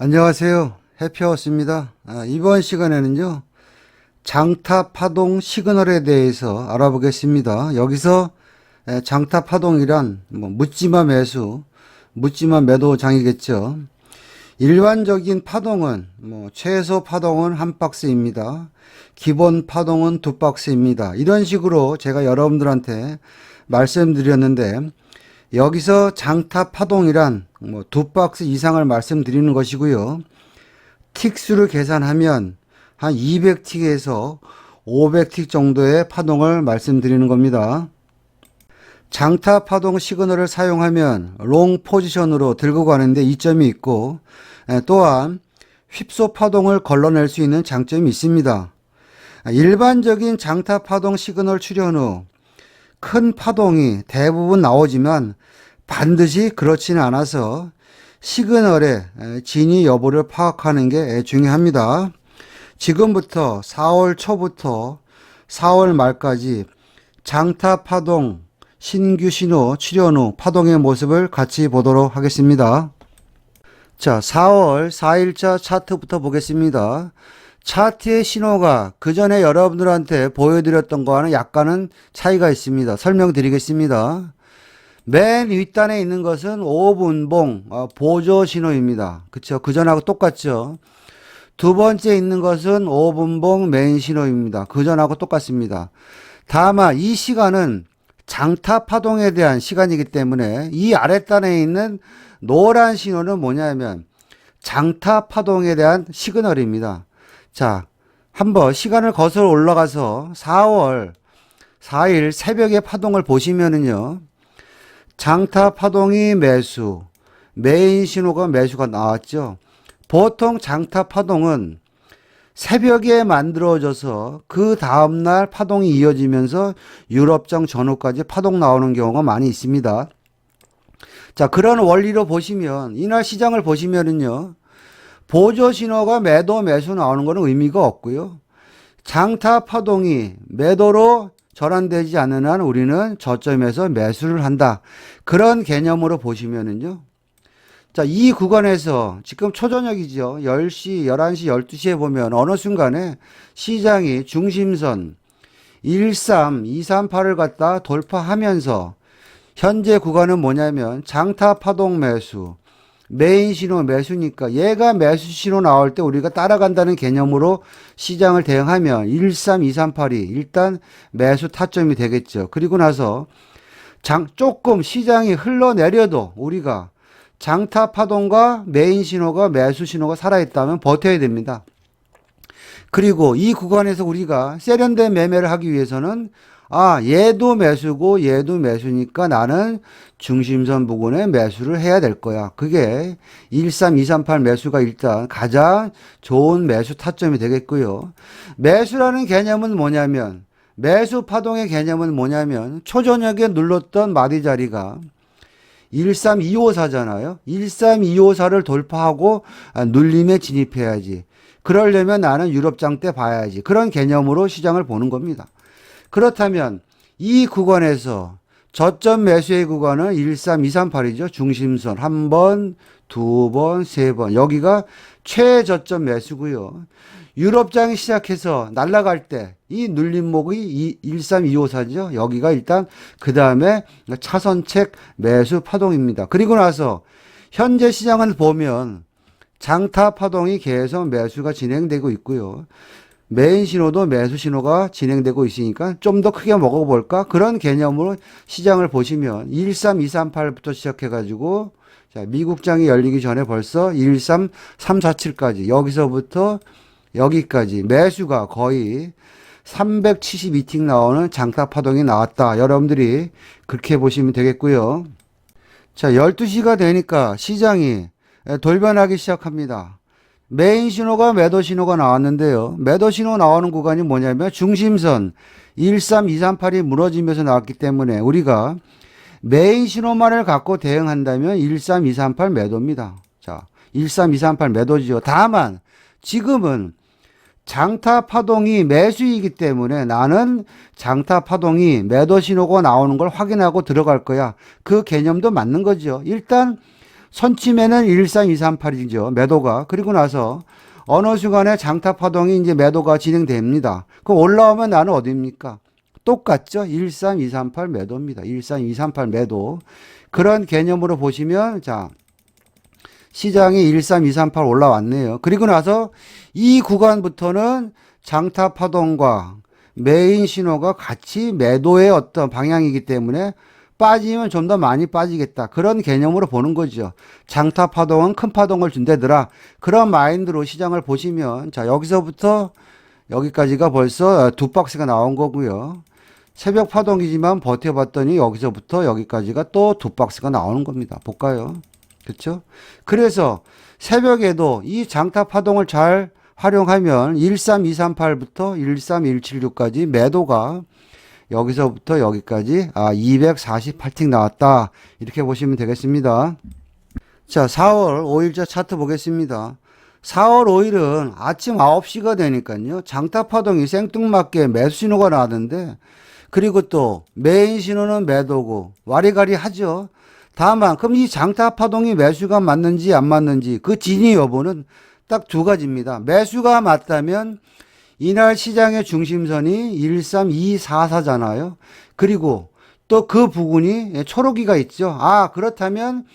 안녕하세요. 해피하우스입니다. 이번 시간에는요, 장타 파동 시그널에 대해서 알아보겠습니다. 여기서 장타 파동이란 묻지마 매수, 묻지마 매도장이겠죠. 일반적인 파동은 최소 파동은 한 박스입니다. 기본 파동은 두 박스입니다. 이런 식으로 제가 여러분들한테 말씀드렸는데, 여기서 장타 파동이란 두 박스 이상을 말씀드리는 것이고요. 틱수를 계산하면 한 200틱에서 500틱 정도의 파동을 말씀드리는 겁니다. 장타 파동 시그널을 사용하면 롱 포지션으로 들고 가는데 이점이 있고, 또한 휩소 파동을 걸러낼 수 있는 장점이 있습니다. 일반적인 장타 파동 시그널 출현 후 큰 파동이 대부분 나오지만 반드시 그렇지는 않아서 시그널의 진위 여부를 파악하는 게 중요합니다. 지금부터 4월 초부터 4월 말까지 장타 파동 신규 신호 출현 후 파동의 모습을 같이 보도록 하겠습니다. 자, 4월 4일자 차트부터 보겠습니다. 차트의 신호가 그 전에 여러분들한테 보여드렸던 거와는 약간은 차이가 있습니다. 설명드리겠습니다. 맨 윗단에 있는 것은 5분봉 보조 신호입니다. 그쵸? 그 전하고 똑같죠? 두 번째 있는 것은 5분봉 메인 신호입니다. 그 전하고 똑같습니다. 다만 이 시간은 장타 파동에 대한 시간이기 때문에 이 아랫단에 있는 노란 신호는 뭐냐면 장타 파동에 대한 시그널입니다. 자, 한번 시간을 거슬러 올라가서 4월 4일 새벽의 파동을 보시면은요. 장타 파동이 매수, 메인 신호가 매수가 나왔죠. 보통 장타 파동은 새벽에 만들어져서 그 다음날 파동이 이어지면서 유럽장 전후까지 파동 나오는 경우가 많이 있습니다. 자, 그런 원리로 보시면 이날 시장을 보시면은요. 보조 신호가 매도 매수 나오는 것은 의미가 없고요. 장타 파동이 매도로 전환되지 않는 한 우리는 저점에서 매수를 한다. 그런 개념으로 보시면은요. 자, 이 구간에서 지금 초저녁이죠. 10시, 11시, 12시에 보면 어느 순간에 시장이 중심선 13238을 갖다 돌파하면서 현재 구간은 뭐냐면 장타 파동 매수, 메인 신호 매수니까 얘가 매수 신호 나올 때 우리가 따라간다는 개념으로 시장을 대응하면 13238이 일단 매수 타점이 되겠죠. 그리고 나서 조금 시장이 흘러내려도 우리가 장타 파동과 메인 신호가 매수 신호가 살아있다면 버텨야 됩니다. 그리고 이 구간에서 우리가 세련된 매매를 하기 위해서는 얘도 매수고 얘도 매수니까 나는 중심선 부근에 매수를 해야 될 거야. 그게 13238 매수가 일단 가장 좋은 매수 타점이 되겠고요. 매수라는 개념은 뭐냐면 매수 파동의 개념은 뭐냐면 초저녁에 눌렀던 마디 자리가 13254잖아요. 13254를 돌파하고 눌림에 진입해야지. 그러려면 나는 유럽장 때 봐야지. 그런 개념으로 시장을 보는 겁니다. 그렇다면 이 구간에서 저점 매수의 구간은 13238이죠. 중심선 한 번, 두 번, 세 번. 여기가 최저점 매수고요. 유럽장이 시작해서 날아갈 때 이 눌림목이 13254죠. 여기가 일단 그 다음에 차선책 매수 파동입니다. 그리고 나서 현재 시장을 보면 장타 파동이 계속 매수가 진행되고 있고요. 메인 신호도 매수 신호가 진행되고 있으니까 좀 더 크게 먹어볼까? 그런 개념으로 시장을 보시면 13238부터 시작해가지고 자, 미국장이 열리기 전에 벌써 13347까지 여기서부터 여기까지 매수가 거의 372틱 나오는 장타 파동이 나왔다. 여러분들이 그렇게 보시면 되겠고요. 자, 12시가 되니까 시장이 돌변하기 시작합니다. 메인 신호가 매도 신호가 나왔는데요. 매도 신호 나오는 구간이 뭐냐면 중심선 13238이 무너지면서 나왔기 때문에 우리가 메인 신호만을 갖고 대응한다면 13238 매도입니다. 자, 13238 매도지요. 다만 지금은 장타 파동이 매수이기 때문에 나는 장타 파동이 매도 신호가 나오는 걸 확인하고 들어갈 거야. 그 개념도 맞는 거죠. 일단 선침에는 13238이죠. 매도가. 그리고 나서 어느 순간에 장타 파동이 이제 매도가 진행됩니다. 그럼 올라오면 나는 어디입니까? 똑같죠. 13238 매도입니다. 13238 매도. 그런 개념으로 보시면, 자, 시장이 13238 올라왔네요. 그리고 나서 이 구간부터는 장타 파동과 메인 신호가 같이 매도의 어떤 방향이기 때문에 빠지면 좀 더 많이 빠지겠다. 그런 개념으로 보는 거죠. 장타 파동은 큰 파동을 준다더라. 그런 마인드로 시장을 보시면, 자, 여기서부터 여기까지가 벌써 두 박스가 나온 거고요. 새벽 파동이지만 버텨봤더니 여기서부터 여기까지가 또 두 박스가 나오는 겁니다. 볼까요? 그렇죠? 그래서 새벽에도 이 장타 파동을 잘 활용하면 13238부터 13176까지 매도가 여기서부터 여기까지 248틱 나왔다. 이렇게 보시면 되겠습니다. 자, 4월 5일자 차트 보겠습니다. 4월 5일은 아침 9시가 되니까요. 장타 파동이 생뚱맞게 매수 신호가 나왔는데, 그리고 또 메인 신호는 매도고 와리가리 하죠. 다만 그럼 이 장타 파동이 매수가 맞는지 안 맞는지 그 진위 여부는 딱 두 가지입니다. 매수가 맞다면 이날 시장의 중심선이 13244잖아요. 그리고 또 그 부근이 초록이가 있죠. 그렇다면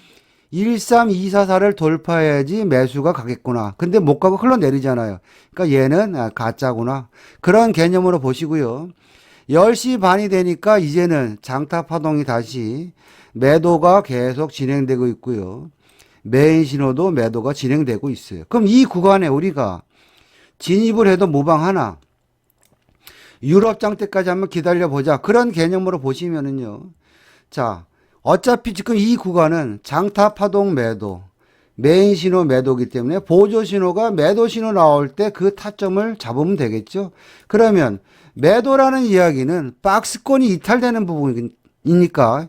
13244를 돌파해야지 매수가 가겠구나. 근데 못 가고 흘러내리잖아요. 그러니까 얘는 가짜구나. 그런 개념으로 보시고요. 10시 반이 되니까 이제는 장타 파동이 다시 매도가 계속 진행되고 있고요. 메인 신호도 매도가 진행되고 있어요. 그럼 이 구간에 우리가 진입을 해도 무방하나? 유럽장 때까지 한번 기다려보자. 그런 개념으로 보시면은요. 자, 어차피 지금 이 구간은 장타 파동 매도, 메인 신호 매도기 때문에 보조 신호가 매도 신호 나올 때 그 타점을 잡으면 되겠죠. 그러면 매도라는 이야기는 박스권이 이탈되는 부분이니까,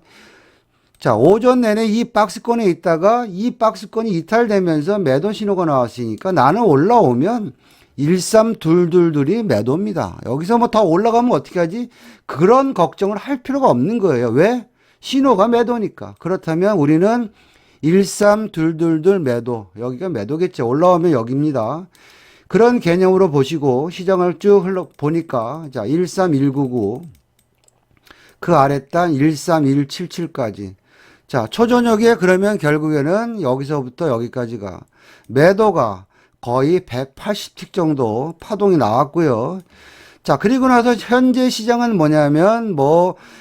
자, 오전 내내 이 박스권에 있다가 이 박스권이 이탈되면서 매도 신호가 나왔으니까 나는 올라오면 13222이 매도입니다. 여기서 뭐 더 올라가면 어떻게 하지? 그런 걱정을 할 필요가 없는 거예요. 왜? 신호가 매도니까. 그렇다면 우리는 13222 매도. 여기가 매도겠죠. 올라오면 여기입니다. 그런 개념으로 보시고 시장을 쭉 보니까, 자, 13199, 그 아랫단 13177까지. 자, 초저녁에 그러면 결국에는 여기서부터 여기까지가 매도가 거의 180틱 정도 파동이 나왔고요. 자, 그리고 나서 현재 시장은 뭐냐면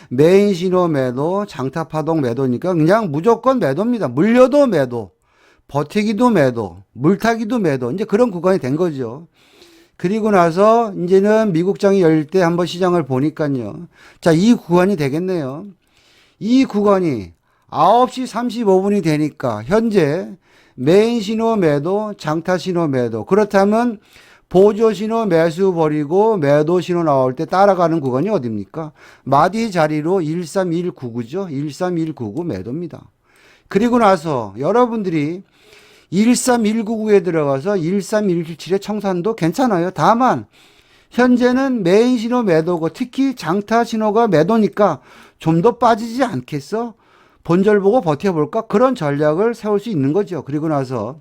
메인 신호 매도, 장타 파동 매도니까 그냥 무조건 매도입니다. 물려도 매도, 버티기도 매도, 물타기도 매도. 이제 그런 구간이 된 거죠. 그리고 나서 이제는 미국장이 열릴 때 한번 시장을 보니까요. 자, 이 구간이 되겠네요. 이 구간이 9시 35분이 되니까 현재 메인 신호 매도, 장타 신호 매도. 그렇다면 보조 신호 매수 버리고 매도 신호 나올 때 따라가는 구간이 어딥니까? 마디 자리로 13199죠. 13199 매도입니다. 그리고 나서 여러분들이 13199에 들어가서 13177의 청산도 괜찮아요. 다만 현재는 메인 신호 매도고 특히 장타 신호가 매도니까 좀 더 빠지지 않겠어? 본절 보고 버텨볼까? 그런 전략을 세울 수 있는 거죠. 그리고 나서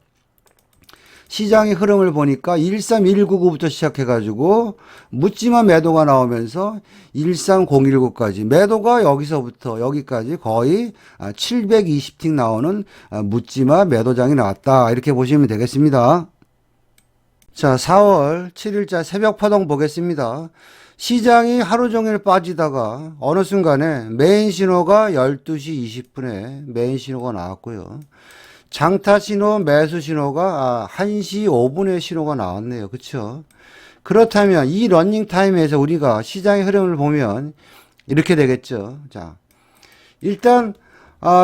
시장의 흐름을 보니까 13199부터 시작해가지고 묻지마 매도가 나오면서 13019까지 매도가 여기서부터 여기까지 거의 720틱 나오는 묻지마 매도장이 나왔다. 이렇게 보시면 되겠습니다. 자, 4월 7일자 새벽 파동 보겠습니다. 시장이 하루 종일 빠지다가 어느 순간에 메인 신호가 12시 20분에 메인 신호가 나왔고요. 장타 신호, 매수 신호가 1시 5분에 신호가 나왔네요. 그렇죠? 그렇다면 이 러닝 타임에서 우리가 시장의 흐름을 보면 이렇게 되겠죠. 자, 일단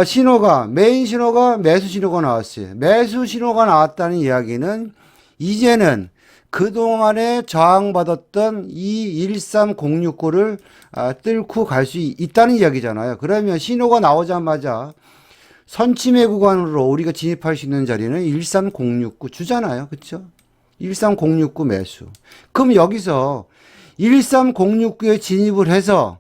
신호가 메인 신호가 매수 신호가 나왔어요. 매수 신호가 나왔다는 이야기는 이제는 그동안에 저항받았던 이 13069를 뚫고 갈 수 있다는 이야기잖아요. 그러면 신호가 나오자마자 선침해 구간으로 우리가 진입할 수 있는 자리는 13069 주잖아요. 그렇죠? 13069 매수. 그럼 여기서 13069에 진입을 해서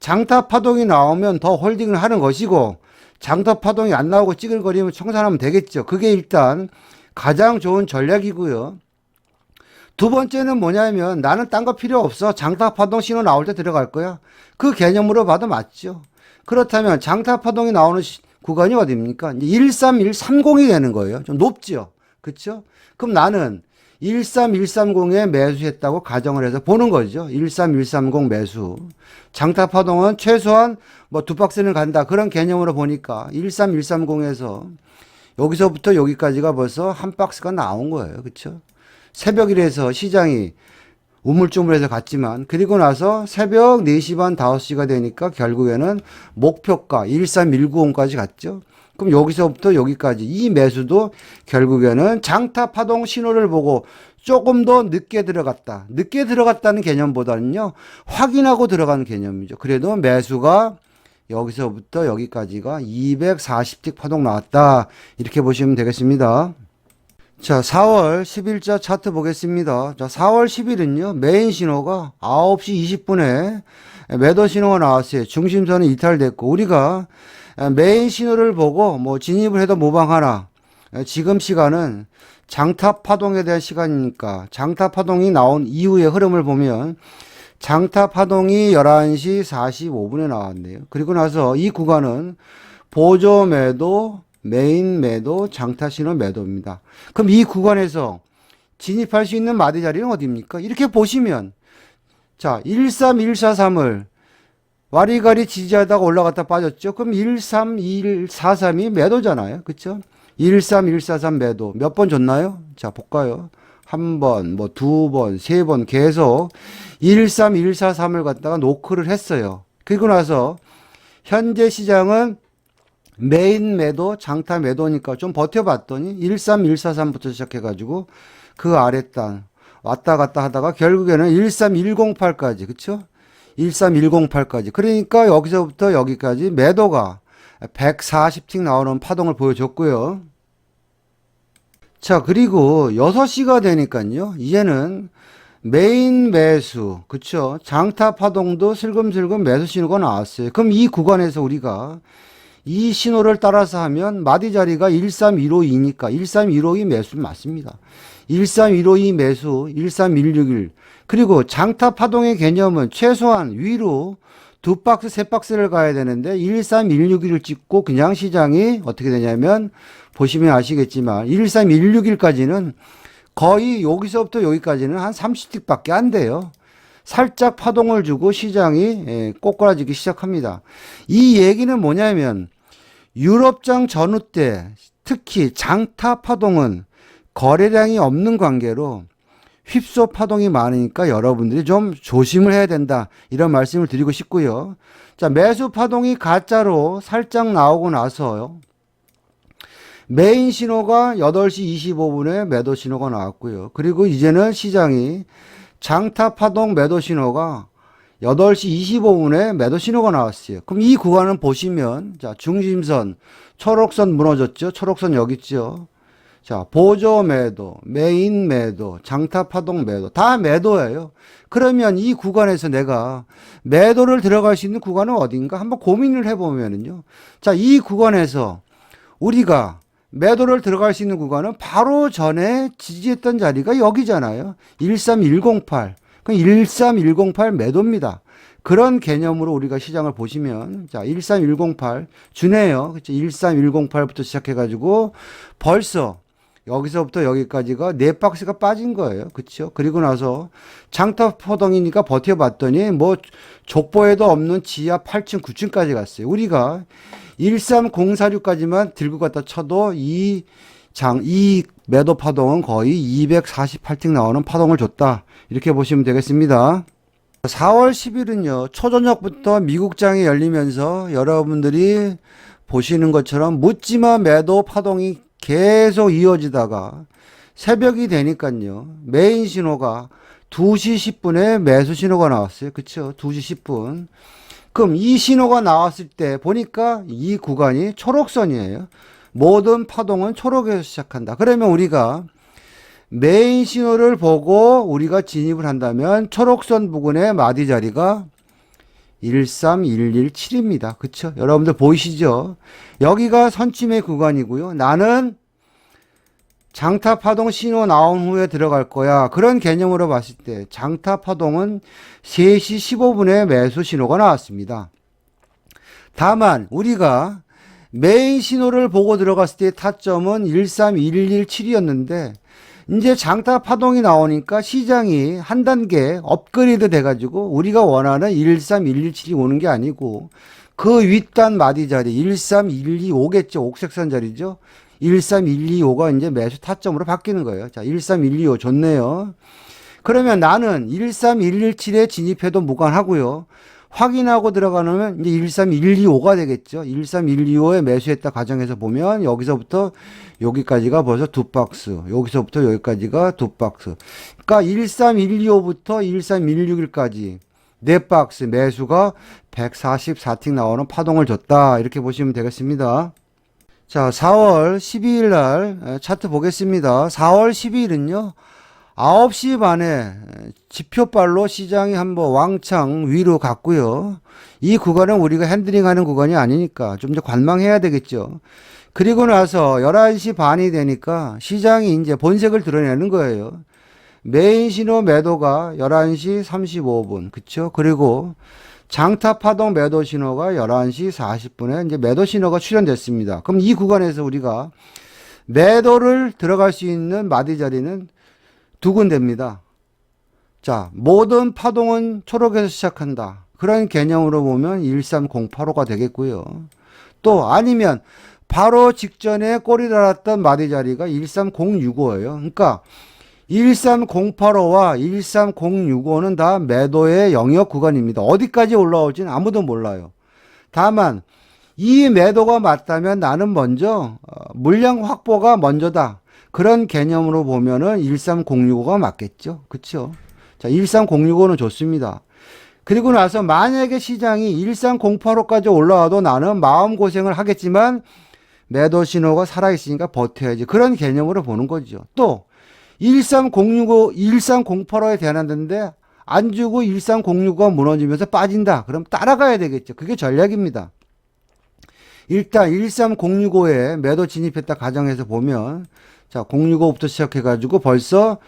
장타 파동이 나오면 더 홀딩을 하는 것이고 장타 파동이 안 나오고 찌글거리면 청산하면 되겠죠. 그게 일단 가장 좋은 전략이고요. 두 번째는 뭐냐면 나는 딴 거 필요 없어. 장타 파동 신호 나올 때 들어갈 거야. 그 개념으로 봐도 맞죠. 그렇다면 장타 파동이 나오는 구간이 어디입니까? 이제 13130이 되는 거예요. 좀 높죠. 그렇죠? 그럼 나는 13130에 매수했다고 가정을 해서 보는 거죠. 13130 매수. 장타 파동은 최소한 뭐 두 박스는 간다. 그런 개념으로 보니까 13130에서 여기서부터 여기까지가 벌써 한 박스가 나온 거예요. 그렇죠? 새벽이라서 시장이 우물쭈물해서 갔지만 그리고 나서 새벽 4시 반 5시가 되니까 결국에는 목표가 13190까지 갔죠. 그럼 여기서부터 여기까지 이 매수도 결국에는 장타 파동 신호를 보고 조금 더 늦게 들어갔다. 늦게 들어갔다는 개념보다는요. 확인하고 들어가는 개념이죠. 그래도 매수가 여기서부터 여기까지가 240틱 파동 나왔다. 이렇게 보시면 되겠습니다. 자, 4월 10일자 차트 보겠습니다. 자, 4월 10일은요, 메인 신호가 9시 20분에 매도 신호가 나왔어요. 중심선이 이탈됐고, 우리가 메인 신호를 보고 뭐 진입을 해도 모방하나. 지금 시간은 장타 파동에 대한 시간이니까, 장타 파동이 나온 이후의 흐름을 보면, 장타 파동이 11시 45분에 나왔네요. 그리고 나서 이 구간은 보조 매도, 메인 매도, 장타 신호 매도입니다. 그럼 이 구간에서 진입할 수 있는 마디 자리는 어디입니까? 이렇게 보시면 자, 13143을 와리가리 지지하다가 올라갔다 빠졌죠. 그럼 13143이 매도잖아요. 그렇죠? 13143 매도 몇 번 줬나요? 자, 볼까요? 한 번, 뭐 두 번, 세 번 계속 13143을 갖다가 노크를 했어요. 그리고 나서 현재 시장은 메인 매도, 장타 매도니까 좀 버텨봤더니 13143부터 시작해가지고 그 아랫단 왔다 갔다 하다가 결국에는 13108까지, 그쵸? 13108까지. 그러니까 여기서부터 여기까지 매도가 140틱 나오는 파동을 보여줬고요. 자, 그리고 6시가 되니까요. 이제는 메인 매수, 그쵸? 장타 파동도 슬금슬금 매수 신호가 나왔어요. 그럼 이 구간에서 우리가 이 신호를 따라서 하면 마디 자리가 13152니까 13152 매수 맞습니다. 13152 매수, 13161. 그리고 장타 파동의 개념은 최소한 위로 두 박스, 세 박스를 가야 되는데 13161을 찍고 그냥 시장이 어떻게 되냐면 보시면 아시겠지만 13161까지는 거의 여기서부터 여기까지는 한 30틱밖에 안 돼요. 살짝 파동을 주고 시장이 꼬꾸라지기 시작합니다. 이 얘기는 뭐냐면 유럽장 전후 때 특히 장타 파동은 거래량이 없는 관계로 휩소 파동이 많으니까 여러분들이 좀 조심을 해야 된다. 이런 말씀을 드리고 싶고요. 자, 매수 파동이 가짜로 살짝 나오고 나서요. 메인 신호가 8시 25분에 매도 신호가 나왔고요. 그리고 이제는 시장이 장타 파동 매도 신호가 8시 25분에 매도 신호가 나왔어요. 그럼 이 구간은 보시면 자, 중심선, 초록선 무너졌죠? 초록선 여기 있죠? 자, 보조 매도, 메인 매도, 장타 파동 매도 다 매도예요. 그러면 이 구간에서 내가 매도를 들어갈 수 있는 구간은 어딘가 한번 고민을 해보면은요. 자, 이 구간에서 우리가 매도를 들어갈 수 있는 구간은 바로 전에 지지했던 자리가 여기잖아요. 13108. 그럼 13108 매도입니다. 그런 개념으로 우리가 시장을 보시면 자, 13108 주네요. 그렇죠? 13108부터 시작해가지고 벌써 여기서부터 여기까지가 네 박스가 빠진 거예요. 그렇죠? 그리고 나서 장타 포동이니까 버텨봤더니 뭐 족보에도 없는 지하 8층, 9층까지 갔어요. 우리가 13046까지만 들고 갔다 쳐도 이 매도 파동은 거의 248틱 나오는 파동을 줬다. 이렇게 보시면 되겠습니다. 4월 10일은요, 초저녁부터 미국장이 열리면서 여러분들이 보시는 것처럼 묻지마 매도 파동이 계속 이어지다가 새벽이 되니까요, 메인 신호가 2시 10분에 매수 신호가 나왔어요. 그쵸? 2시 10분. 그럼 이 신호가 나왔을 때 보니까 이 구간이 초록선이에요. 모든 파동은 초록에서 시작한다. 그러면 우리가 메인 신호를 보고 우리가 진입을 한다면 초록선 부근의 마디 자리가 13117입니다. 그쵸? 여러분들 보이시죠? 여기가 선침해 구간이고요. 나는 장타 파동 신호 나온 후에 들어갈 거야. 그런 개념으로 봤을 때 장타 파동은 3시 15분에 매수 신호가 나왔습니다. 다만 우리가 메인 신호를 보고 들어갔을 때 타점은 13117이었는데 이제 장타 파동이 나오니까 시장이 한 단계 업그레이드 돼가지고 우리가 원하는 13117이 오는 게 아니고 그 윗단 마디 자리 13125겠죠. 옥색선 자리죠. 13125가 이제 매수 타점으로 바뀌는 거예요. 자, 13125 좋네요. 그러면 나는 13117에 진입해도 무관하고요. 확인하고 들어가면 이제 13125가 되겠죠. 13125에 매수했다 가정해서 보면 여기서부터 여기까지가 벌써 두 박스. 여기서부터 여기까지가 두 박스. 그러니까 13125부터 13116일까지 네 박스 매수가 144틱 나오는 파동을 줬다. 이렇게 보시면 되겠습니다. 자, 4월 12일 날 차트 보겠습니다. 4월 12일은요. 9시 반에 지표발로 시장이 한번 왕창 위로 갔고요. 이 구간은 우리가 핸들링하는 구간이 아니니까 좀 더 관망해야 되겠죠. 그리고 나서 11시 반이 되니까 시장이 이제 본색을 드러내는 거예요. 메인 신호 매도가 11시 35분. 그쵸? 그리고 장타 파동 매도 신호가 11시 40분에 이제 매도 신호가 출현됐습니다. 그럼 이 구간에서 우리가 매도를 들어갈 수 있는 마디 자리는 두 군데입니다. 자, 모든 파동은 초록에서 시작한다. 그런 개념으로 보면 13085가 되겠고요. 또 아니면 바로 직전에 꼬리 달았던 마디 자리가 13065예요. 그러니까 13085와 13065는 다 매도의 영역 구간입니다. 어디까지 올라올지는 아무도 몰라요. 다만 이 매도가 맞다면 나는 먼저 물량 확보가 먼저다. 그런 개념으로 보면은 13065가 맞겠죠. 그쵸? 자, 13065는 좋습니다. 그리고 나서 만약에 시장이 13085까지 올라와도 나는 마음고생을 하겠지만 매도 신호가 살아있으니까 버텨야지. 그런 개념으로 보는 거죠. 또 13065, 13085에 대안하는데 안 주고 13065가 무너지면서 빠진다. 그럼 따라가야 되겠죠. 그게 전략입니다. 일단 13065에 매도 진입했다 가정해서 보면 자, 065부터 시작해가지고 벌써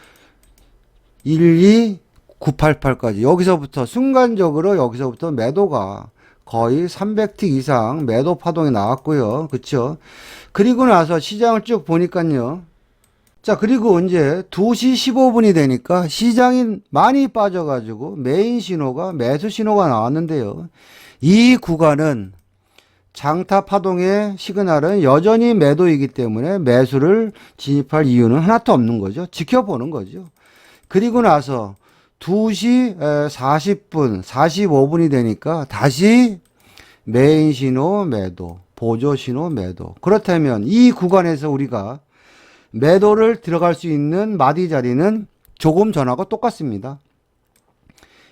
12988까지 여기서부터 순간적으로 여기서부터 매도가 거의 300틱 이상 매도 파동이 나왔고요. 그쵸? 그리고 나서 시장을 쭉 보니까요. 자, 그리고 이제 2시 15분이 되니까 시장이 많이 빠져가지고 메인 신호가 매수 신호가 나왔는데요. 이 구간은 장타 파동의 시그널은 여전히 매도이기 때문에 매수를 진입할 이유는 하나도 없는 거죠. 지켜보는 거죠. 그리고 나서 2시 40분, 45분이 되니까 다시 메인 신호 매도, 보조 신호 매도. 그렇다면 이 구간에서 우리가 매도를 들어갈 수 있는 마디 자리는 조금 전하고 똑같습니다.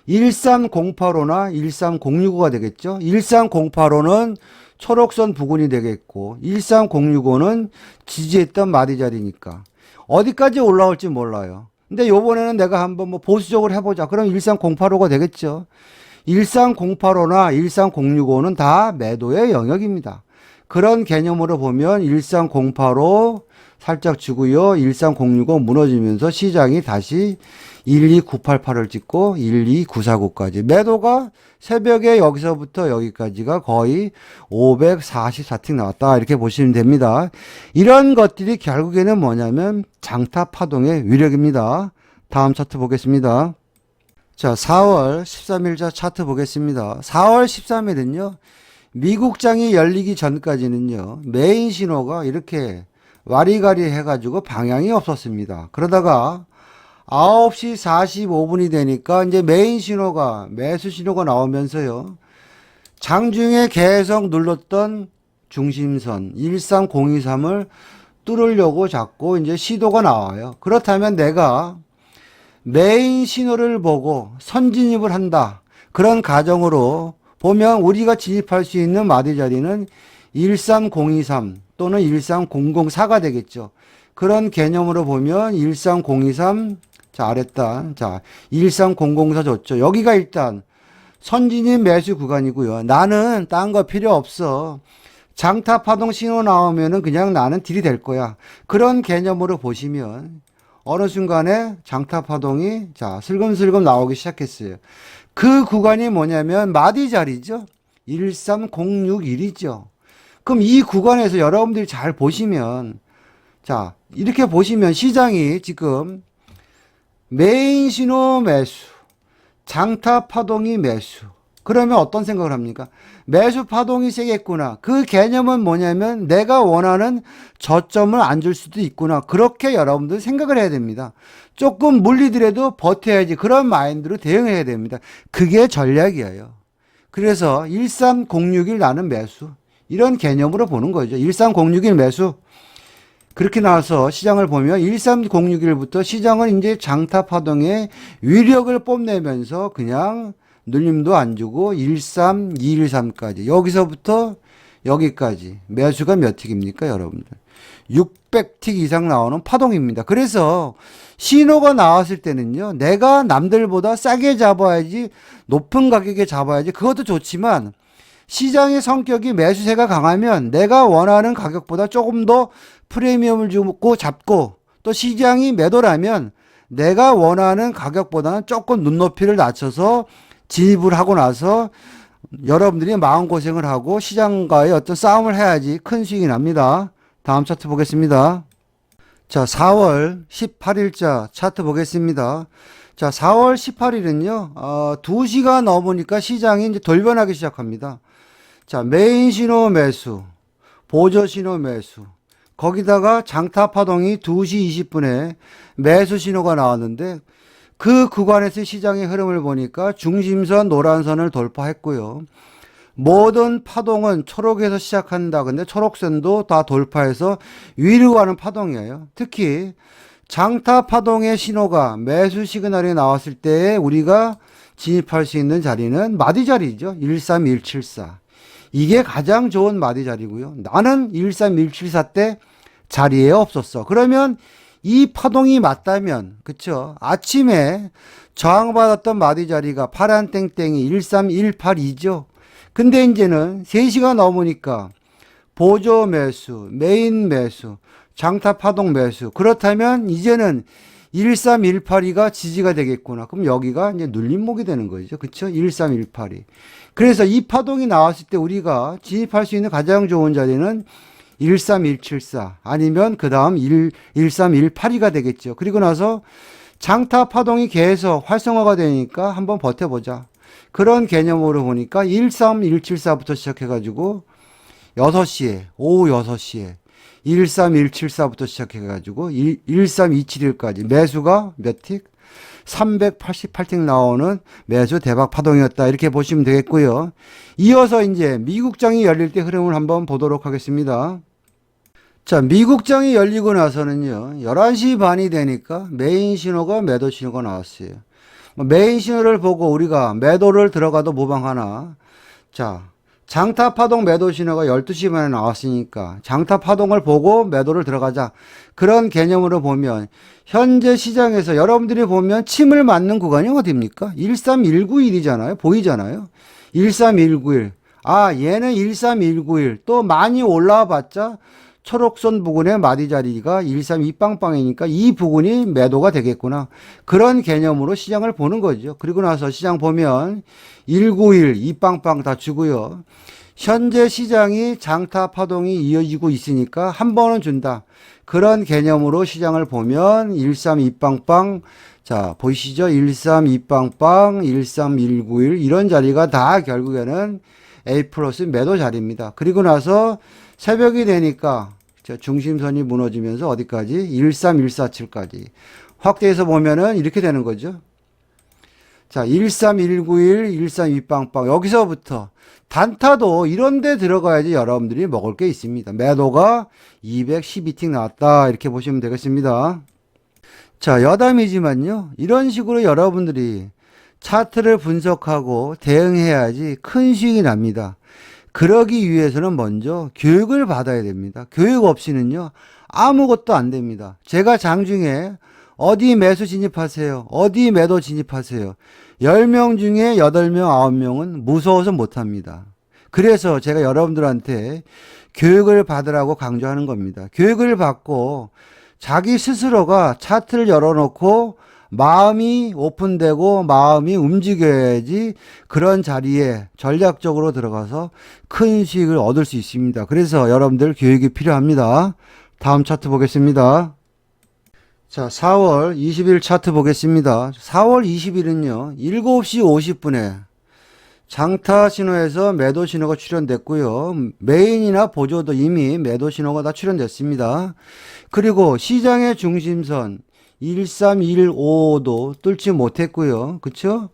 13085나 13065가 되겠죠. 13085는 초록선 부근이 되겠고 13065는 지지했던 마디 자리니까 어디까지 올라올지 몰라요. 근데 요번에는 내가 한번 뭐 보수적으로 해보자. 그럼 13085가 되겠죠. 13085나 13065는 다 매도의 영역입니다. 그런 개념으로 보면 13085 살짝 주고요. 13065 무너지면서 시장이 다시 12988을 찍고 12949까지 매도가 새벽에 여기서부터 여기까지가 거의 544틱 나왔다. 이렇게 보시면 됩니다. 이런 것들이 결국에는 뭐냐면 장타 파동의 위력입니다. 다음 차트 보겠습니다. 자, 4월 13일자 차트 보겠습니다. 4월 13일은요. 미국장이 열리기 전까지는요. 메인 신호가 이렇게 와리가리 해가지고 방향이 없었습니다. 그러다가 9시 45분이 되니까 이제 메인 신호가 매수 신호가 나오면서요. 장중에 계속 눌렀던 중심선 13023을 뚫으려고 자꾸 이제 시도가 나와요. 그렇다면 내가 메인 신호를 보고 선진입을 한다. 그런 가정으로 보면 우리가 진입할 수 있는 마디 자리는 13023 또는 13004가 되겠죠. 그런 개념으로 보면 13023 자, 아랫단. 자, 13004 줬죠. 여기가 일단 선진입 매수 구간이고요. 나는 딴 거 필요 없어. 장타 파동 신호 나오면은 그냥 나는 딜이 될 거야. 그런 개념으로 보시면 어느 순간에 장타 파동이 자 슬금슬금 나오기 시작했어요. 그 구간이 뭐냐면 마디 자리죠. 13061이죠. 그럼 이 구간에서 여러분들이 잘 보시면 자 이렇게 보시면 시장이 지금 메인 신호 매수, 장타 파동이 매수. 그러면 어떤 생각을 합니까? 매수 파동이 세겠구나. 그 개념은 뭐냐면 내가 원하는 저점을 안 줄 수도 있구나. 그렇게 여러분들 생각을 해야 됩니다. 조금 물리더라도 버텨야지. 그런 마인드로 대응해야 됩니다. 그게 전략이에요. 그래서 13061 나는 매수. 이런 개념으로 보는 거죠. 13061 매수. 그렇게 나와서 시장을 보면 13061부터 시장은 이제 장타 파동의 위력을 뽐내면서 그냥 눌림도 안 주고 13213까지 여기서부터 여기까지 매수가 몇 틱입니까 여러분들? 600틱 이상 나오는 파동입니다. 그래서 신호가 나왔을 때는요 내가 남들보다 싸게 잡아야지 높은 가격에 잡아야지 그것도 좋지만 시장의 성격이 매수세가 강하면 내가 원하는 가격보다 조금 더 프리미엄을 주고 잡고 또 시장이 매도라면 내가 원하는 가격보다는 조금 눈높이를 낮춰서 진입을 하고 나서 여러분들이 마음고생을 하고 시장과의 어떤 싸움을 해야지 큰 수익이 납니다. 다음 차트 보겠습니다. 자, 4월 18일자 차트 보겠습니다. 자, 4월 18일은요, 2시가 넘으니까 시장이 이제 돌변하기 시작합니다. 자, 메인 신호 매수, 보조 신호 매수, 거기다가 장타 파동이 2시 20분에 매수 신호가 나왔는데 그 구간에서 시장의 흐름을 보니까 중심선 노란선을 돌파했고요. 모든 파동은 초록에서 시작한다. 근데 초록선도 다 돌파해서 위로 가는 파동이에요. 특히 장타 파동의 신호가 매수 시그널이 나왔을 때 우리가 진입할 수 있는 자리는 마디 자리죠. 13174. 이게 가장 좋은 마디 자리고요. 나는 13174 때 자리에 없었어. 그러면 이 파동이 맞다면, 그쵸? 아침에 저항받았던 마디 자리가 파란 땡땡이 13182죠. 근데 이제는 3시가 넘으니까 보조 매수, 메인 매수, 장타 파동 매수. 그렇다면 이제는 13182가 지지가 되겠구나. 그럼 여기가 이제 눌림목이 되는 거죠. 그쵸? 13182. 그래서 이 파동이 나왔을 때 우리가 진입할 수 있는 가장 좋은 자리는 13174 아니면 그 다음 13182가 되겠죠. 그리고 나서 장타 파동이 계속 활성화가 되니까 한번 버텨보자. 그런 개념으로 보니까 13174부터 시작해가지고 6시에, 오후 6시에 13174부터 시작해가지고 13271까지 매수가 몇 틱? 388틱 나오는 매수 대박 파동이었다. 이렇게 보시면 되겠고요. 이어서 이제 미국장이 열릴 때 흐름을 한번 보도록 하겠습니다. 자, 미국장이 열리고 나서는요, 11시 반이 되니까 메인 신호가 매도 신호가 나왔어요. 메인 신호를 보고 우리가 매도를 들어가도 무방하나, 자, 장타 파동 매도 신호가 12시 반에 나왔으니까 장타 파동을 보고 매도를 들어가자. 그런 개념으로 보면 현재 시장에서 여러분들이 보면 침을 맞는 구간이 어디입니까? 13191이잖아요. 보이잖아요. 13191. 아, 얘는 13191. 또 많이 올라와 봤자 초록선 부근의 마디 자리가 132빵빵이니까 이 부분이 매도가 되겠구나. 그런 개념으로 시장을 보는 거죠. 그리고 나서 시장 보면 191, 2빵빵 다 주고요. 현재 시장이 장타 파동이 이어지고 있으니까 한 번은 준다. 그런 개념으로 시장을 보면 132빵빵, 자, 보이시죠? 132빵빵, 13191 이런 자리가 다 결국에는 A 플러스 매도 자리입니다. 그리고 나서 새벽이 되니까 중심선이 무너지면서 어디까지? 13147까지. 확대해서 보면은 이렇게 되는 거죠. 자, 13191, 132빵빵. 여기서부터 단타도 이런 데 들어가야지 여러분들이 먹을 게 있습니다. 매도가 212틱 나왔다. 이렇게 보시면 되겠습니다. 자, 여담이지만요. 이런 식으로 여러분들이 차트를 분석하고 대응해야지 큰 수익이 납니다. 그러기 위해서는 먼저 교육을 받아야 됩니다. 교육 없이는요, 아무것도 안 됩니다. 제가 장중에 어디 매수 진입하세요. 어디 매도 진입하세요. 10명 중에 8명, 9명은 무서워서 못합니다. 그래서 제가 여러분들한테 교육을 받으라고 강조하는 겁니다. 교육을 받고 자기 스스로가 차트를 열어놓고 마음이 오픈되고 마음이 움직여야지 그런 자리에 전략적으로 들어가서 큰 수익을 얻을 수 있습니다. 그래서 여러분들 교육이 필요합니다. 다음 차트 보겠습니다. 자, 4월 20일 차트 보겠습니다. 4월 20일은요, 7시 50분에 장타 신호에서 매도 신호가 출현됐고요. 메인이나 보조도 이미 매도 신호가 다 출현됐습니다. 그리고 시장의 중심선 13155도 뚫지 못했고요. 그쵸?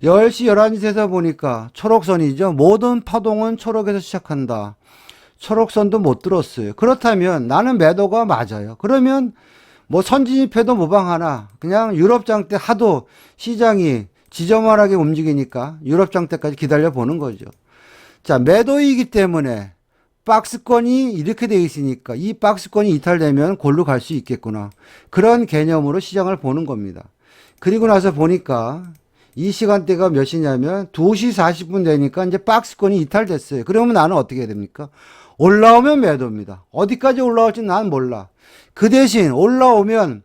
10시 11시에서 보니까 초록선이죠. 모든 파동은 초록에서 시작한다. 초록선도 못 들었어요. 그렇다면 나는 매도가 맞아요. 그러면 뭐 선진입해도 무방하나 그냥 유럽장 때 하도 시장이 지저분하게 움직이니까 유럽장 때까지 기다려 보는 거죠. 자, 매도이기 때문에 박스권이 이렇게 되어 있으니까 이 박스권이 이탈되면 골로 갈 수 있겠구나. 그런 개념으로 시장을 보는 겁니다. 그리고 나서 보니까 이 시간대가 몇 시냐면 2시 40분 되니까 이제 박스권이 이탈됐어요. 그러면 나는 어떻게 해야 됩니까? 올라오면 매도입니다. 어디까지 올라올지 난 몰라. 그 대신 올라오면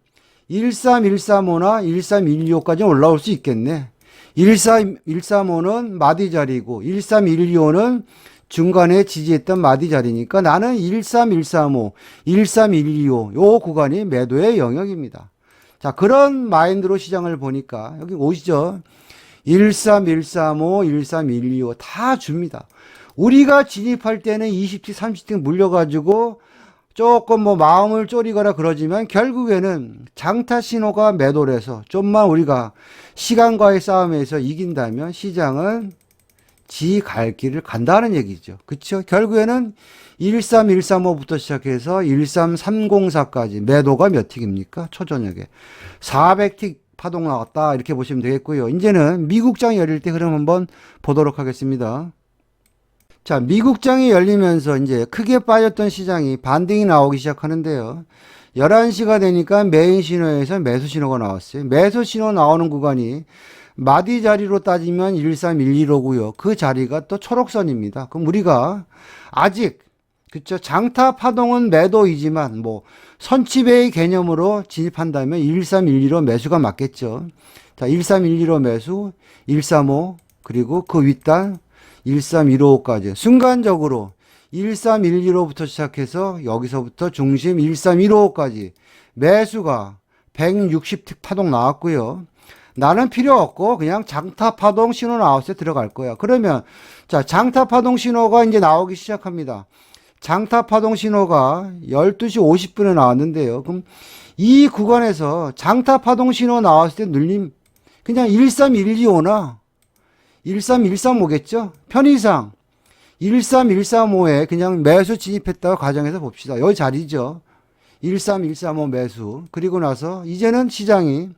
13135나 13125까지 올라올 수 있겠네. 13135는 마디 자리고 13125는 중간에 지지했던 마디 자리니까 나는 13135, 13125 요 구간이 매도의 영역입니다. 자, 그런 마인드로 시장을 보니까 여기 오시죠. 13135, 13125 다 줍니다. 우리가 진입할 때는 20티, 30티 물려가지고 조금 뭐 마음을 졸이거나 그러지만 결국에는 장타 신호가 매도를 해서 좀만 우리가 시간과의 싸움에서 이긴다면 시장은 지 갈 길을 간다는 얘기죠. 그쵸? 결국에는 13135부터 시작해서 13304까지 매도가 몇 틱입니까? 초저녁에 400틱 파동 나왔다 이렇게 보시면 되겠고요. 이제는 미국장이 열릴 때 흐름 한번 보도록 하겠습니다. 자, 미국장이 열리면서 이제 크게 빠졌던 시장이 반등이 나오기 시작하는데요. 11시가 되니까 메인 신호에서 매수 신호가 나왔어요. 매수 신호 나오는 구간이 마디 자리로 따지면 13115고요. 그 자리가 또 초록선입니다. 그럼 우리가 아직 그쵸, 장타 파동은 매도이지만 뭐 선취배의 개념으로 진입한다면 13115 매수가 맞겠죠. 자, 13115 매수, 135 그리고 그 윗단 13155까지 순간적으로 13115부터 시작해서 여기서부터 중심 13155까지 매수가 160틱 파동 나왔고요. 나는 필요 없고 그냥 장타 파동 신호 나왔을 때 들어갈 거야. 그러면 자, 장타 파동 신호가 이제 나오기 시작합니다. 장타 파동 신호가 12시 50분에 나왔는데요. 그럼 이 구간에서 장타 파동 신호 나왔을 때 눌림 그냥 13125나 13135겠죠? 편의상 13135에 그냥 매수 진입했다고 가정해서 봅시다. 여기 자리죠. 13135 매수. 그리고 나서 이제는 시장이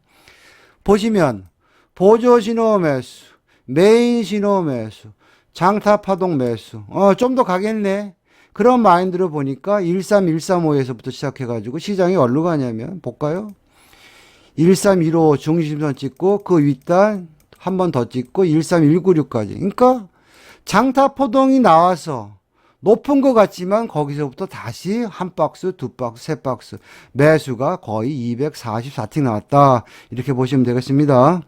보시면 보조 신호 매수, 메인 신호 매수, 장타 파동 매수. 좀 더 가겠네. 그런 마인드로 보니까 13135에서부터 시작해가지고 시장이 어디로 가냐면 볼까요? 13125 중심선 찍고 그 윗단 한 번 더 찍고 13196까지. 그러니까 장타 파동이 나와서 높은 것 같지만 거기서부터 다시 한 박스, 두 박스, 세 박스 매수가 거의 244틱 나왔다. 이렇게 보시면 되겠습니다.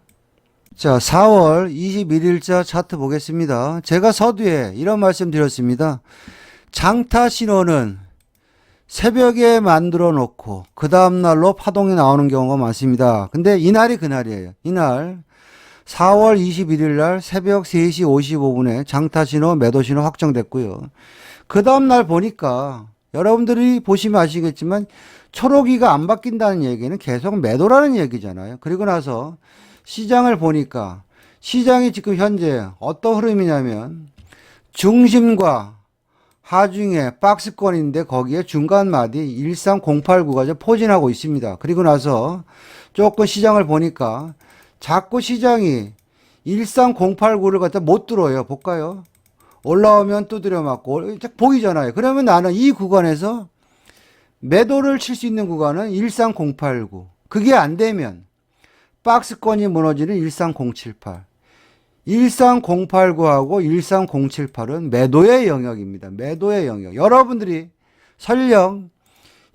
자, 4월 21일자 차트 보겠습니다. 제가 서두에 이런 말씀 드렸습니다. 장타 신호는 새벽에 만들어 놓고 그 다음날로 파동이 나오는 경우가 많습니다. 근데 이날이 그날이에요. 이날 4월 21일 날 새벽 3시 55분에 장타 신호, 매도 신호 확정됐고요. 그 다음날 보니까 여러분들이 보시면 아시겠지만 초록이가 안 바뀐다는 얘기는 계속 매도라는 얘기잖아요. 그리고 나서 시장을 보니까 시장이 지금 현재 어떤 흐름이냐면 중심과 하중에 박스권인데 거기에 중간 마디 13089가 포진하고 있습니다. 그리고 나서 조금 시장을 보니까 자꾸 시장이 13089를 갖다 못 들어요. 볼까요? 올라오면 두드려 맞고 보이잖아요. 그러면 나는 이 구간에서 매도를 칠 수 있는 구간은 13089 그게 안 되면 박스권이 무너지는 13078. 13089하고 13078은 매도의 영역입니다. 매도의 영역. 여러분들이 설령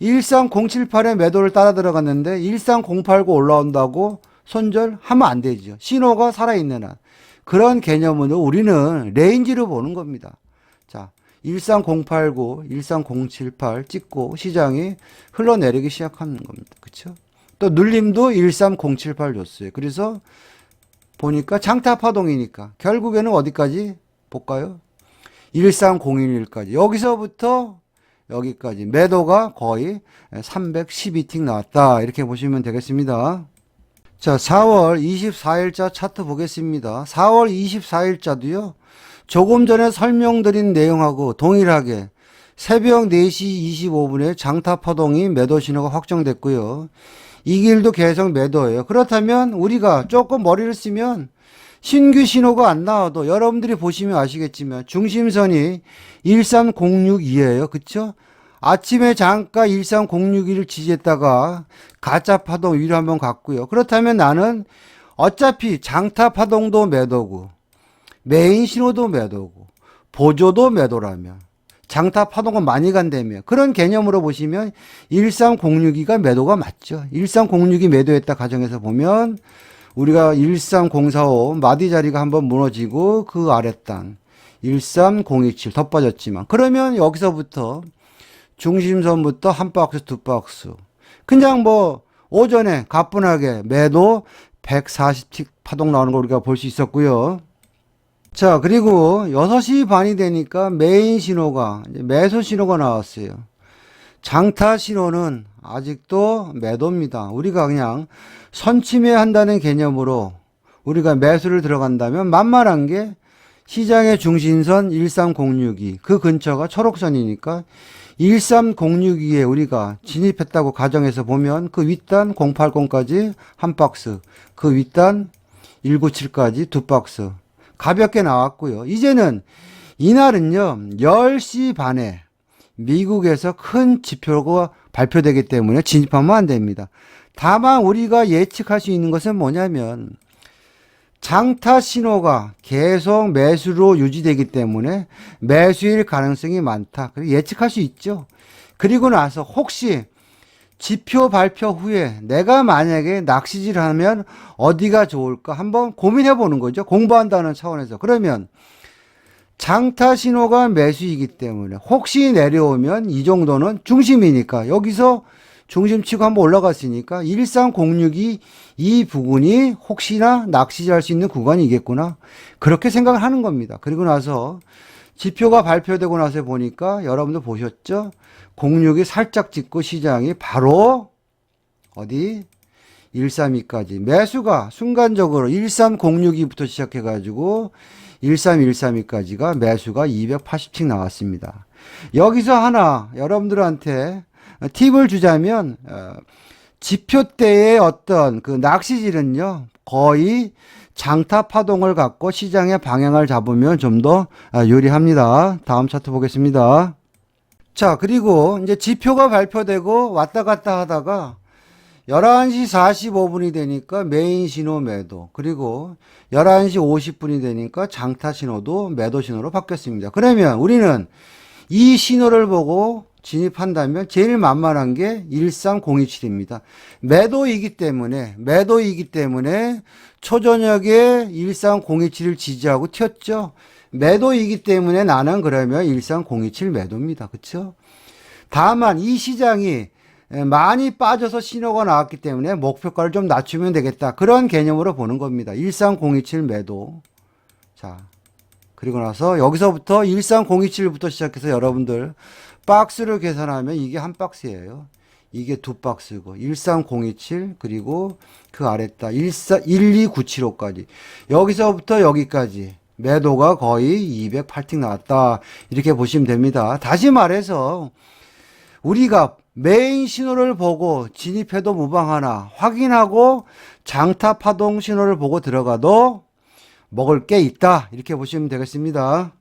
13078의 매도를 따라 들어갔는데 13089 올라온다고 손절하면 안 되죠. 신호가 살아있는 한. 그런 개념으로 우리는 레인지로 보는 겁니다. 자, 13089, 13078 찍고 시장이 흘러내리기 시작하는 겁니다. 그렇죠? 또 눌림도 13078 줬어요. 그래서 보니까 장타 파동이니까 결국에는 어디까지 볼까요? 13011까지. 여기서부터 여기까지 매도가 거의 312틱 나왔다. 이렇게 보시면 되겠습니다. 자, 4월 24일자 차트 보겠습니다. 4월 24일자도요. 조금 전에 설명드린 내용하고 동일하게 새벽 4시 25분에 장타 파동이 매도 신호가 확정됐고요. 이 길도 계속 매도예요. 그렇다면 우리가 조금 머리를 쓰면 신규 신호가 안 나와도 여러분들이 보시면 아시겠지만 중심선이 13062예요. 그쵸? 아침에 잠깐 13061을 지지했다가 가짜 파동 위로 한번 갔고요. 그렇다면 나는 어차피 장타 파동도 매도고 메인 신호도 매도고 보조도 매도라면 장타 파동은 많이 간다며 그런 개념으로 보시면 13062가 매도가 맞죠. 13062 매도했다 가정에서 보면 우리가 13045 마디 자리가 한번 무너지고 그 아랫단 13027 더 빠졌지만 그러면 여기서부터 중심선부터 한 박스 두 박스 그냥 뭐 오전에 가뿐하게 매도 140틱 파동 나오는 거 우리가 볼 수 있었고요. 자, 그리고 6시 반이 되니까 메인 신호가, 매수 신호가 나왔어요. 장타 신호는 아직도 매도입니다. 우리가 그냥 선침해 한다는 개념으로 우리가 매수를 들어간다면 만만한 게 시장의 중심선 13062, 그 근처가 초록선이니까 13062에 우리가 진입했다고 가정해서 보면 그 윗단 080까지 한 박스, 그 윗단 197까지 두 박스. 가볍게 나왔고요. 이제는 이날은요 10시 반에 미국에서 큰 지표가 발표되기 때문에 진입하면 안 됩니다. 다만 우리가 예측할 수 있는 것은 뭐냐면 장타 신호가 계속 매수로 유지되기 때문에 매수일 가능성이 많다. 예측할 수 있죠. 그리고 나서 혹시 지표 발표 후에 내가 만약에 낚시질 하면 어디가 좋을까 한번 고민해 보는 거죠. 공부한다는 차원에서. 그러면 장타 신호가 매수이기 때문에 혹시 내려오면 이 정도는 중심이니까 여기서 중심 치고 한번 올라갔으니까 13062 이 부분이 혹시나 낚시질 할 수 있는 구간이겠구나. 그렇게 생각을 하는 겁니다. 그리고 나서 지표가 발표되고 나서 보니까 여러분들 보셨죠? 06이 살짝 찍고 시장이 바로 어디 132까지 매수가 순간적으로 13062부터 시작해가지고 13132까지가 매수가 280씩 나왔습니다. 여기서 하나 여러분들한테 팁을 주자면 지표 때의 어떤 그 낚시질은요 거의 장타 파동을 갖고 시장의 방향을 잡으면 좀 더 유리합니다. 다음 차트 보겠습니다. 자, 그리고 이제 지표가 발표되고 왔다 갔다 하다가 11시 45분이 되니까 메인 신호 매도, 그리고 11시 50분이 되니까 장타 신호도 매도 신호로 바뀌었습니다. 그러면 우리는 이 신호를 보고 진입한다면 제일 만만한 게 13027입니다. 매도이기 때문에 초저녁에 13027을 지지하고 튀었죠. 매도이기 때문에 나는 그러면 13027 매도입니다. 그렇죠? 다만 이 시장이 많이 빠져서 신호가 나왔기 때문에 목표가를 좀 낮추면 되겠다. 그런 개념으로 보는 겁니다. 13027 매도. 자, 그리고 나서 여기서부터 13027부터 시작해서 여러분들 박스를 계산하면 이게 한 박스예요. 이게 두 박스고 13027 그리고 그 아래다 12975까지 여기서부터 여기까지 매도가 거의 208틱 나왔다. 이렇게 보시면 됩니다. 다시 말해서 우리가 메인 신호를 보고 진입해도 무방하나 확인하고 장타 파동 신호를 보고 들어가도 먹을 게 있다. 이렇게 보시면 되겠습니다.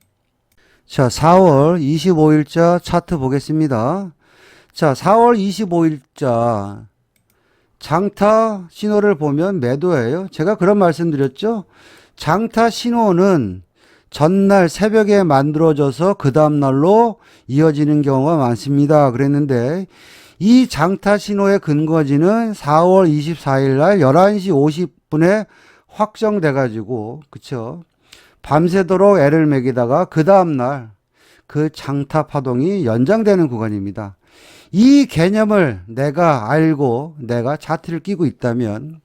자, 4월 25일자 차트 보겠습니다. 자, 4월 25일자 장타 신호를 보면 매도예요. 제가 그런 말씀 드렸죠. 장타 신호는 전날 새벽에 만들어져서 그 다음날로 이어지는 경우가 많습니다. 그랬는데 이 장타 신호의 근거지는 4월 24일 날 11시 50분에 확정돼 가지고 그쵸? 밤새도록 애를 먹이다가 그 다음날 그 장타 파동이 연장되는 구간입니다. 이 개념을 내가 알고 내가 차트를 끼고 있다면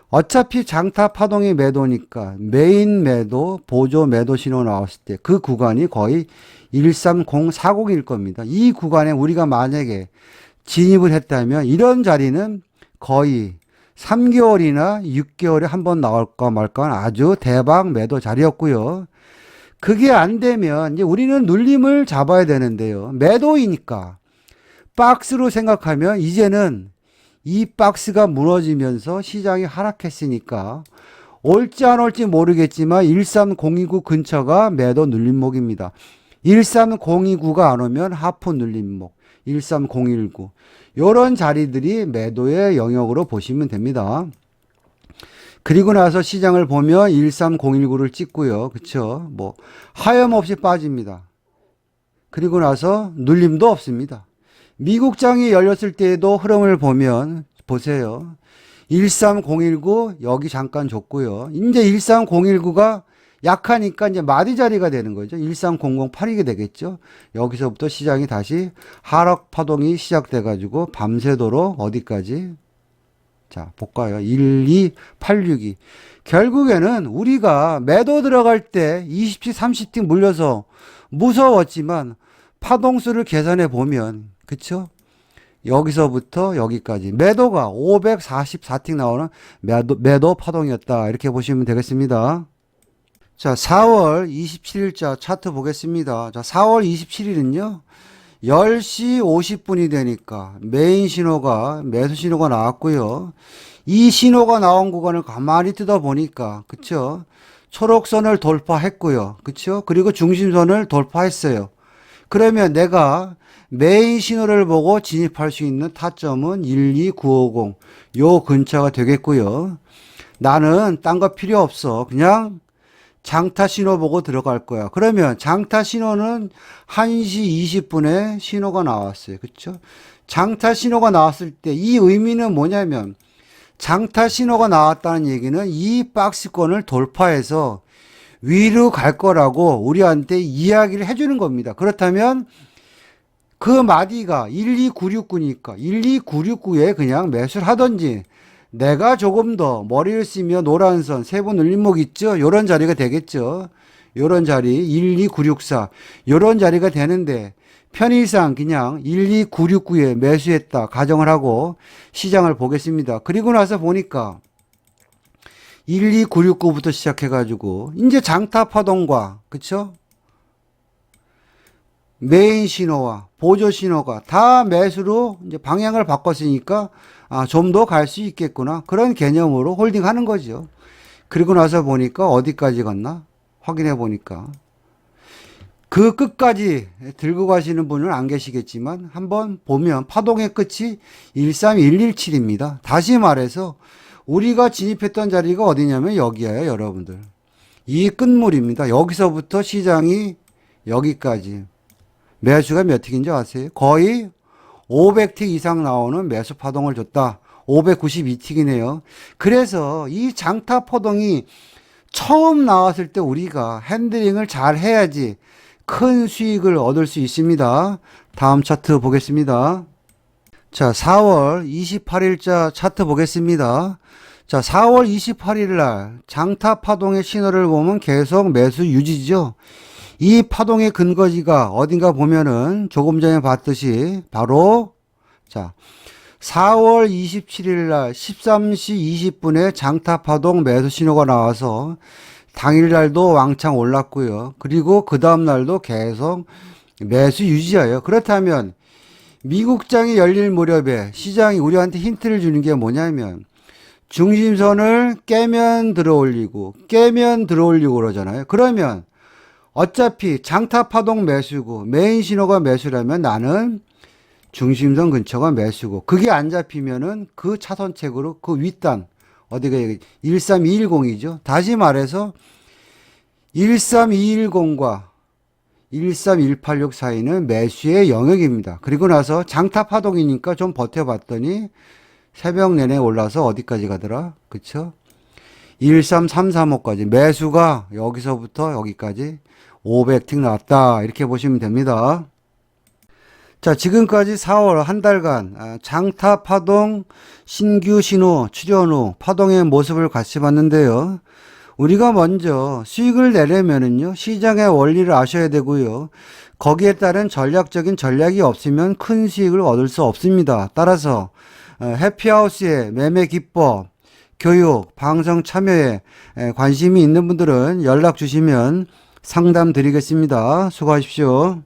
어차피 장타 파동이 매도니까 메인 매도, 보조 매도 신호 나왔을 때 그 구간이 거의 13040일 겁니다. 이 구간에 우리가 만약에 진입을 했다면 이런 자리는 거의 3개월이나 6개월에 한 번 나올까 말까 아주 대박 매도 자리였고요. 그게 안 되면 이제 우리는 눌림을 잡아야 되는데요. 매도이니까 박스로 생각하면 이제는 이 박스가 무너지면서 시장이 하락했으니까 올지 안 올지 모르겠지만 13029 근처가 매도 눌림목입니다. 13029가 안 오면 하프 눌림목 13019 이런 자리들이 매도의 영역으로 보시면 됩니다. 그리고 나서 시장을 보면 13019를 찍고요. 그쵸? 뭐 하염없이 빠집니다. 그리고 나서 눌림도 없습니다. 미국장이 열렸을 때에도 흐름을 보면 보세요. 13019 여기 잠깐 줬고요. 이제 13019가 약하니까 이제 마디 자리가 되는 거죠. 13008이게 되겠죠. 여기서부터 시장이 다시 하락 파동이 시작돼 가지고 밤새도록 어디까지? 자, 볼까요? 12862. 결국에는 우리가 매도 들어갈 때 20티, 30티 물려서 무서웠지만 파동수를 계산해 보면 그쵸? 여기서부터 여기까지 매도가 544틱 나오는 매도 파동이었다. 이렇게 보시면 되겠습니다. 자, 4월 27일자 차트 보겠습니다. 자, 4월 27일은요. 10시 50분이 되니까 메인 신호가 매수 신호가 나왔고요. 이 신호가 나온 구간을 가만히 뜯어보니까 그쵸? 초록선을 돌파했고요. 그쵸? 그리고 중심선을 돌파했어요. 그러면 내가 메인 신호를 보고 진입할 수 있는 타점은 12950 요 근처가 되겠고요. 나는 딴 거 필요 없어. 그냥 장타 신호 보고 들어갈 거야. 그러면 장타 신호는 1시 20분에 신호가 나왔어요. 그렇죠? 장타 신호가 나왔을 때 이 의미는 뭐냐면 장타 신호가 나왔다는 얘기는 이 박스권을 돌파해서 위로 갈 거라고 우리한테 이야기를 해주는 겁니다. 그렇다면 그 마디가 12969니까 12969에 그냥 매수를 하든지 내가 조금 더 머리를 쓰며 노란선 세부 눌림목 있죠. 요런 자리가 되겠죠. 요런 자리 12964 요런 자리가 되는데 편의상 그냥 12969에 매수했다 가정을 하고 시장을 보겠습니다. 그리고 나서 보니까 12969부터 시작해가지고 이제 장타 파동과 그쵸? 메인 신호와 보조 신호가 다 매수로 이제 방향을 바꿨으니까 좀 더 갈 수 있겠구나. 그런 개념으로 홀딩 하는 거죠. 그리고 나서 보니까 어디까지 갔나? 확인해 보니까. 그 끝까지 들고 가시는 분은 안 계시겠지만 한번 보면 파동의 끝이 13117입니다. 다시 말해서 우리가 진입했던 자리가 어디냐면 여기에요, 여러분들. 이 끝물입니다. 여기서부터 시장이 여기까지. 매수가 몇 틱인지 아세요? 거의 500틱 이상 나오는 매수 파동을 줬다. 592틱이네요. 그래서 이 장타 파동이 처음 나왔을 때 우리가 핸들링을 잘 해야지 큰 수익을 얻을 수 있습니다. 다음 차트 보겠습니다. 자, 4월 28일자 차트 보겠습니다. 자, 4월 28일 날 장타 파동의 신호를 보면 계속 매수 유지죠. 이 파동의 근거지가 어딘가 보면은 조금 전에 봤듯이 바로 자 4월 27일 날 13시 20분에 장타 파동 매수 신호가 나와서 당일날도 왕창 올랐고요. 그리고 그 다음날도 계속 매수 유지해요. 그렇다면 미국장이 열릴 무렵에 시장이 우리한테 힌트를 주는 게 뭐냐면 중심선을 깨면 들어올리고 그러잖아요. 그러면 어차피 장타 파동 매수고 메인 신호가 매수라면 나는 중심선 근처가 매수고 그게 안 잡히면은 그 차선책으로 그 윗단 어디가 13210이죠. 다시 말해서 13210과 13186 사이는 매수의 영역입니다. 그리고 나서 장타 파동이니까 좀 버텨봤더니 새벽 내내 올라서 어디까지 가더라? 그쵸? 13335까지 매수가 여기서부터 여기까지 500틱 나왔다. 이렇게 보시면 됩니다. 자, 지금까지 4월 한 달간 장타 파동, 신규 신호, 출현 후 파동의 모습을 같이 봤는데요. 우리가 먼저 수익을 내려면은요, 시장의 원리를 아셔야 되고요. 거기에 따른 전략적인 전략이 없으면 큰 수익을 얻을 수 없습니다. 따라서 해피하우스의 매매 기법, 교육, 방송 참여에 관심이 있는 분들은 연락 주시면 상담 드리겠습니다. 수고하십시오.